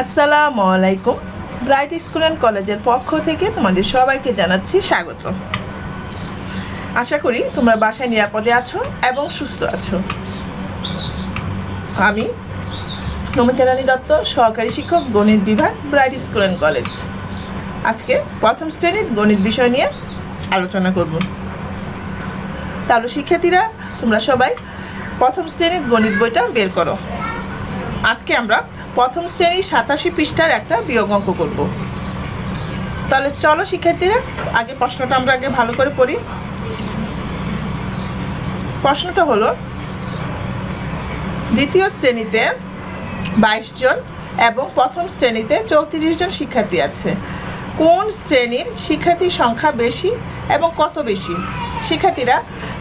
আসসালামু আলাইকুম। Bright school and কলেজের পক্ষ থেকে তোমাদের সবাইকে জানাচ্ছি স্বাগত। আশা করি তোমরা বাসায় নিরাপদে আছো এবং সুস্থ আছো। আমি নমিতা রানী দত্ত, সহকারী শিক্ষক, গণিত বিভাগ, ব্রাইট স্কুল অ্যান্ড কলেজ। আজকে প্রথম শ্রেণীর গণিত বিষয় নিয়ে আলোচনা করব। তাহলে শিক্ষার্থীরা, তোমরা সবাই প্রথম শ্রেণীর গণিত বইটা বের করো। আজকে আমরা প্রথম শ্রেণীর 87 পৃষ্ঠার একটা বিয়োগ অঙ্ক করব। তাহলে চলো শিক্ষার্থীরা, আগে প্রশ্নটা আমরা ভালো করে পড়ি। প্রশ্নটা হলো, দ্বিতীয় শ্রেণীতে 22 জন এবং প্রথম শ্রেণীতে 34 জন শিক্ষার্থী আছে। কোন শ্রেণীর শিক্ষার্থীর সংখ্যা বেশি এবং কত বেশি? শিক্ষার্থীরা,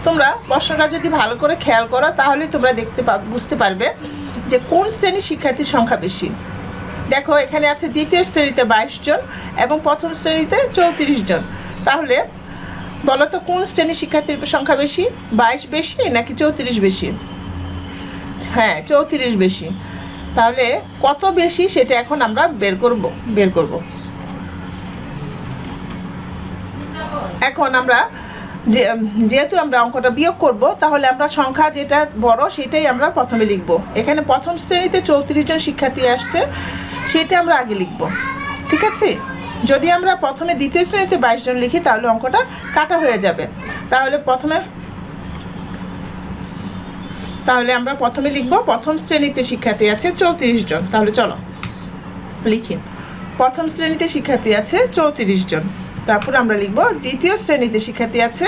তোমরা প্রশ্নটা যদি ভালো করে খেয়াল করো তাহলে তোমরা বুঝতে পারবে যে কোন শ্রেণীর শিক্ষার্থীর সংখ্যা বেশি। দেখো, এখানে আছে দ্বিতীয় শ্রেণীতে 22 জন এবং প্রথম শ্রেণীতে 34 জন। তাহলে বলো তো, কোন শ্রেণীর শিক্ষার্থীর সংখ্যা বেশি? 22 বেশি নাকি 34 বেশি? হ্যাঁ, 34 বেশি। তাহলে কত বেশি সেটা এখন আমরা বের করব। এখন আমরা যেহেতু আমরা অঙ্কটা বিয়োগ করব, তাহলে আমরা সংখ্যা যেটা বড় সেটাই আমরা প্রথমে লিখব। এখানে প্রথম শ্রেণীতে 34 জন শিক্ষার্থী আসছে, সেটা আমরা আগে লিখব। ঠিক আছে? যদি আমরা প্রথমে দ্বিতীয় শ্রেণীতে 22 জন লিখি তাহলে অঙ্কটা কাটা হয়ে যাবে। তাহলে আমরা প্রথমে লিখব প্রথম শ্রেণীতে শিক্ষার্থী আছে 34 জন। তাহলে চলো লিখি, প্রথম শ্রেণীতে শিক্ষার্থী আছে 34 জন। তারপর আমরা লিখব দ্বিতীয় শ্রেণীতে শিক্ষার্থী আছে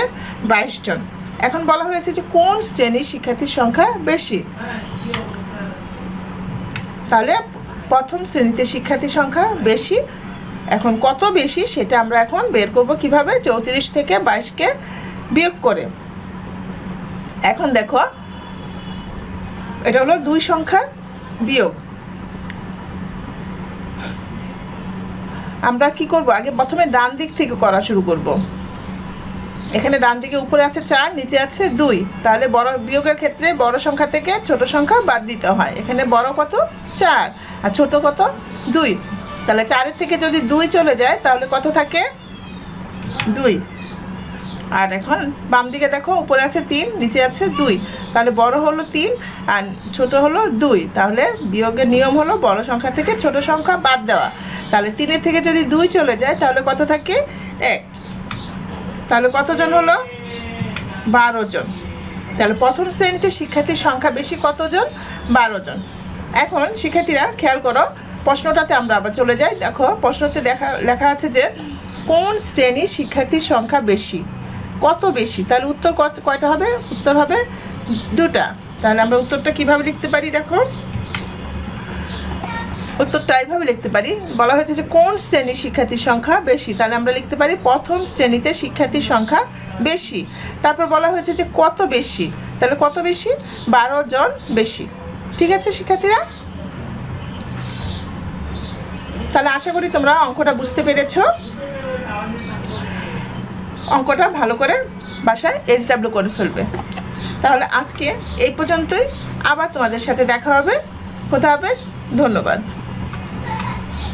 22 জন। এখন বলা হয়েছে যে কোন শ্রেণীর শিক্ষার্থীর সংখ্যা বেশি। তাহলে প্রথম শ্রেণীতে শিক্ষার্থীর সংখ্যা বেশি। এখন কত বেশি সেটা আমরা এখন বের করব কিভাবে? 34 থেকে 22কে বিয়োগ করে। এখন দেখো, এটা হলো দুই সংখ্যার বিয়োগ। আমরা কি করব? আগে প্রথমে ডান দিক থেকে করা শুরু করব। এখানে ডান দিকে উপরে আছে 4, নিচে আছে 2। তাহলে বড় বিয়োগের ক্ষেত্রে বড় সংখ্যা থেকে ছোট সংখ্যা বাদ দিতে হয়। এখানে বড় কত? 4, আর ছোট কত? 2। তাহলে 4 থেকে যদি 2 চলে যায় তাহলে কত থাকে? 2। আর এখন বাম দিকে দেখো, উপরে আছে 3, নিচে আছে 2। তাহলে বড় হলো 3 আর ছোট হলো 2। তাহলে বিয়োগের নিয়ম হলো বড় সংখ্যা থেকে ছোট সংখ্যা বাদ দেওয়া। তাহলে 3 থেকে যদি 2 চলে যায় তাহলে কত থাকে? 1। তাহলে কতজন হলো? 12 জন। তাহলে প্রথম শ্রেণীতে শিক্ষার্থীর সংখ্যা বেশি কতজন? 12 জন। এখন শিক্ষার্থীরা খেয়াল করো, প্রশ্নটাতে আমরা আবার চলে যাই। দেখো, প্রশ্নতে লেখা আছে যে কোন শ্রেণীর শিক্ষার্থীর সংখ্যা বেশি, কত বেশি। তাহলে উত্তর কয়টা হবে? উত্তর হবে 2টা। তাহলে আমরা উত্তরটা কিভাবে লিখতে পারি? দেখো, উত্তরটা এইভাবে লিখতে পারি। বলা হয়েছে যে কোন শ্রেণীর শিক্ষার্থীর সংখ্যা বেশি, তাহলে আমরা লিখতে পারি প্রথম শ্রেণীতে শিক্ষার্থীর সংখ্যা বেশি। তারপর বলা হয়েছে যে কত বেশি, তাহলে কত বেশি? 12 জন বেশি। ঠিক আছে শিক্ষার্থীরা? তাহলে আশা করি তোমরা অঙ্কটা বুঝতে পেরেছো। অঙ্কটা ভালো করে বাসায় HW করে ফেলবে। তাহলে আজকে এই পর্যন্তই। আবার তোমাদের সাথে দেখা হবে। খোদা হাফেজ। ধন্যবাদ।